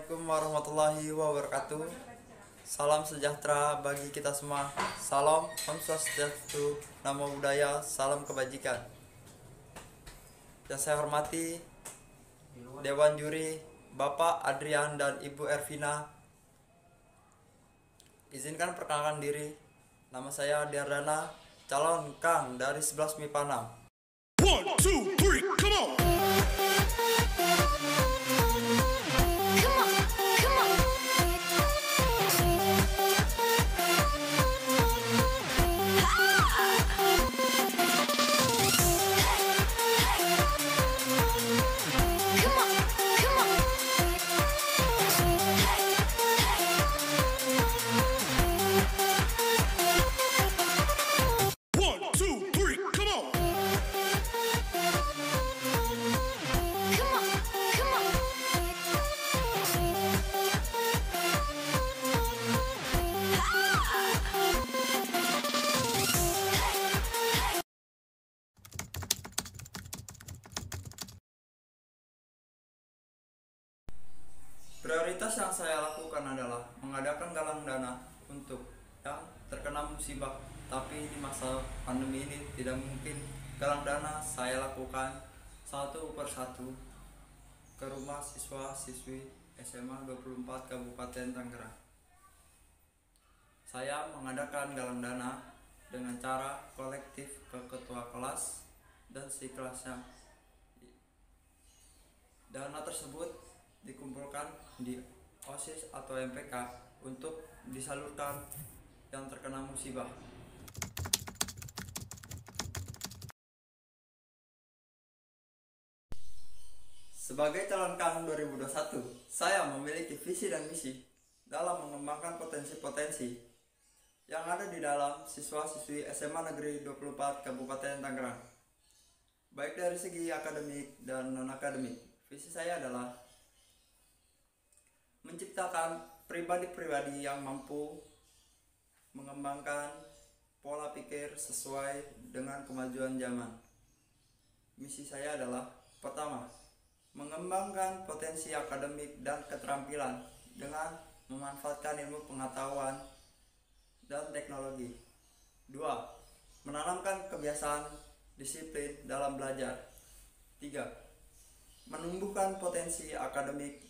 Assalamualaikum warahmatullahi wabarakatuh. Salam sejahtera bagi kita semua. Salam Om Swastiastu, Namo Buddhaya, salam kebajikan. Yang saya hormati Dewan Juri Bapak Adrian dan Ibu Ervina. Izinkan perkenalkan diri. Nama saya Diardana, calon Kang dari 11 MIPA 6. 1, 2, 3, come on! Prioritas yang saya lakukan adalah mengadakan galang dana untuk yang terkena musibah. Tapi di masa pandemi ini tidak mungkin galang dana saya lakukan satu persatu ke rumah siswa-siswi SMA 24 Kabupaten Tangerang. Saya mengadakan galang dana dengan cara kolektif ke ketua kelas dan seikhlasnya. Dana tersebut dikumpulkan di OSIS atau MPK untuk disalurkan yang terkena musibah. Sebagai calon Kang 2021, saya memiliki visi dan misi dalam mengembangkan potensi-potensi yang ada di dalam siswa-siswi SMA Negeri 24 Kabupaten Tangerang, baik dari segi akademik dan non-akademik. Visi saya adalah menciptakan pribadi-pribadi yang mampu mengembangkan pola pikir sesuai dengan kemajuan zaman. Misi saya adalah: pertama, mengembangkan potensi akademik dan keterampilan dengan memanfaatkan ilmu pengetahuan dan teknologi. Dua, menanamkan kebiasaan disiplin dalam belajar. Tiga, menumbuhkan potensi akademik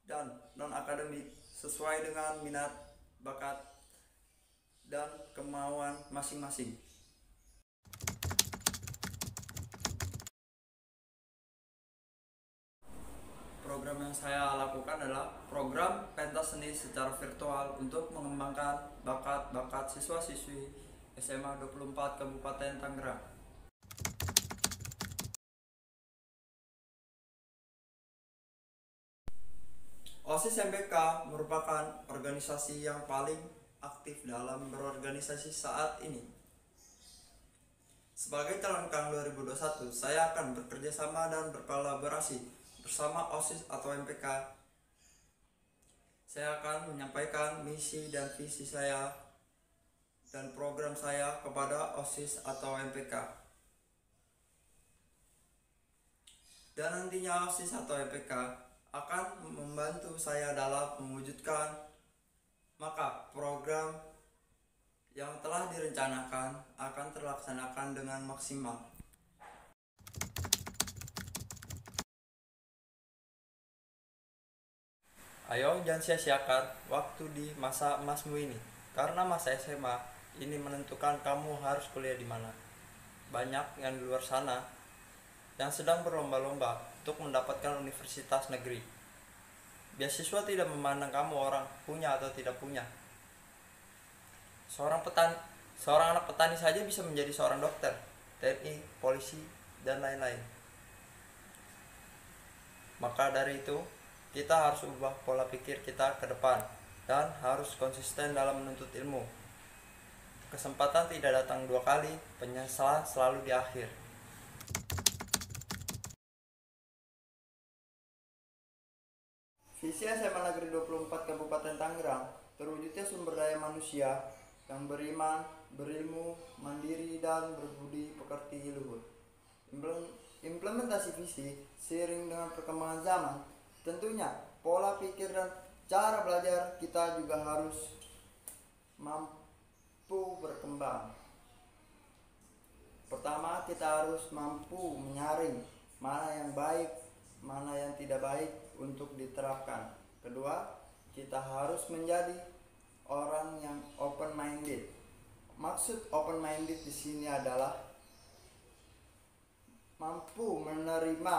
dan non-akademik sesuai dengan minat, bakat, dan kemauan masing-masing. Program yang saya lakukan adalah program pentas seni secara virtual untuk mengembangkan bakat-bakat siswa-siswi SMA 24 Kabupaten Tangerang. OSIS MPK merupakan organisasi yang paling aktif dalam berorganisasi saat ini. Sebagai calon Kang 2021, saya akan bekerja sama dan berkolaborasi bersama OSIS atau MPK. Saya akan menyampaikan misi dan visi saya dan program saya kepada OSIS atau MPK. Dan nantinya OSIS atau MPK akan membantu saya dalam mewujudkan maka program yang telah direncanakan akan terlaksanakan dengan maksimal. Ayo jangan sia-siakan waktu di masa emasmu ini, karena masa SMA ini menentukan kamu harus kuliah di mana. Banyak yang di luar sana yang sedang berlomba-lomba untuk mendapatkan universitas negeri. Beasiswa tidak memandang kamu orang punya atau tidak punya. Seorang anak petani saja bisa menjadi seorang dokter, TNI, polisi, dan lain-lain. Maka dari itu, kita harus ubah pola pikir kita ke depan dan harus konsisten dalam menuntut ilmu. Kesempatan tidak datang dua kali, penyesalan selalu di akhir. Visi SMA Negeri 24 Kabupaten Tangerang terwujudnya sumber daya manusia yang beriman, berilmu, mandiri, dan berbudi pekerti luhur. Implementasi visi seiring dengan perkembangan zaman tentunya pola pikir dan cara belajar kita juga harus mampu berkembang. Pertama, kita harus mampu menyaring mana yang baik, mana yang tidak baik untuk diterapkan. Kedua, kita harus menjadi orang yang open minded. Maksud open minded di sini adalah mampu menerima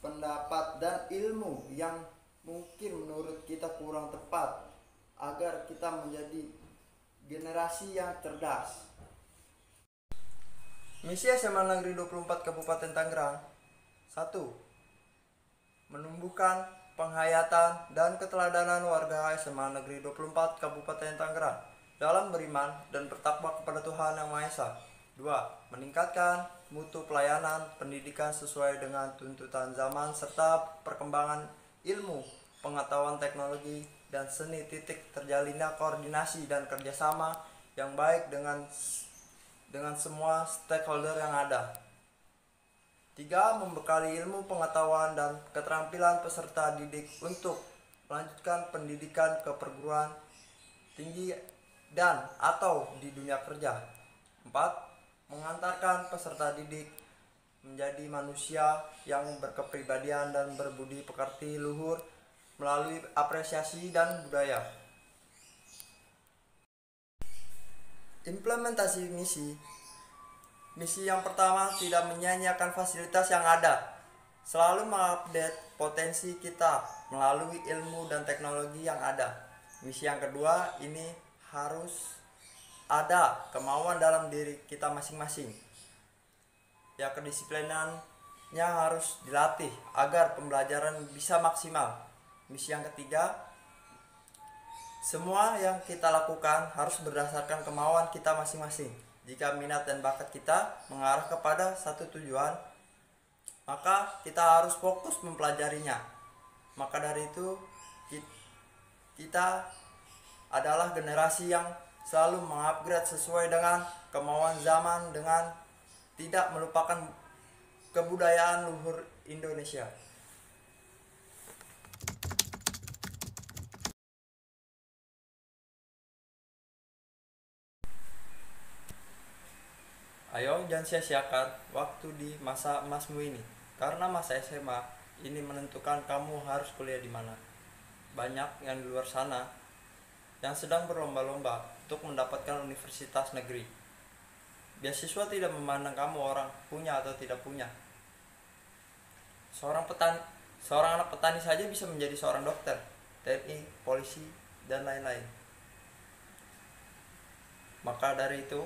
pendapat dan ilmu yang mungkin menurut kita kurang tepat agar kita menjadi generasi yang cerdas. Misi SMA Negeri 24 Kabupaten Tangerang. 1. Menumbuhkan penghayatan dan keteladanan warga SMA Negeri 24 Kabupaten Tangerang dalam beriman dan bertakwa kepada Tuhan Yang Maha Esa. 2. Meningkatkan mutu pelayanan pendidikan sesuai dengan tuntutan zaman serta perkembangan ilmu, pengetahuan teknologi, dan seni. Terjalinnya koordinasi dan kerjasama yang baik dengan semua stakeholder yang ada. 3. Membekali ilmu pengetahuan dan keterampilan peserta didik untuk melanjutkan pendidikan ke perguruan tinggi dan atau di dunia kerja. 4. Mengantarkan peserta didik menjadi manusia yang berkepribadian dan berbudi pekerti luhur melalui apresiasi dan budaya. Implementasi misi yang pertama, tidak menyanyiakan fasilitas yang ada, selalu mengupdate potensi kita melalui ilmu dan teknologi yang ada. Misi yang kedua, ini harus ada kemauan dalam diri kita masing-masing. Ya, kedisiplinannya harus dilatih agar pembelajaran bisa maksimal. Misi yang ketiga, semua yang kita lakukan harus berdasarkan kemauan kita masing-masing. Jika minat dan bakat kita mengarah kepada satu tujuan, maka kita harus fokus mempelajarinya. Maka dari itu, kita adalah generasi yang selalu mengupgrade sesuai dengan kemauan zaman dengan tidak melupakan kebudayaan luhur Indonesia. Ayo jangan sia-siakan waktu di masa emasmu ini, karena masa SMA ini menentukan kamu harus kuliah di mana. Banyak yang di luar sana yang sedang berlomba-lomba untuk mendapatkan universitas negeri. Beasiswa tidak memandang kamu orang punya atau tidak punya. Seorang anak petani saja bisa menjadi seorang dokter, TNI, polisi, dan lain-lain. Maka dari itu,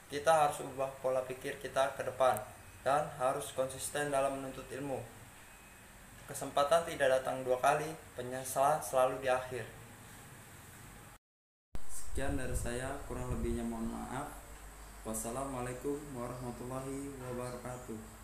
kita harus ubah pola pikir kita ke depan dan harus konsisten dalam menuntut ilmu. Kesempatan tidak datang dua kali, penyesalan selalu di akhir. Sekian dari saya, kurang lebihnya mohon maaf. Wassalamualaikum warahmatullahi wabarakatuh.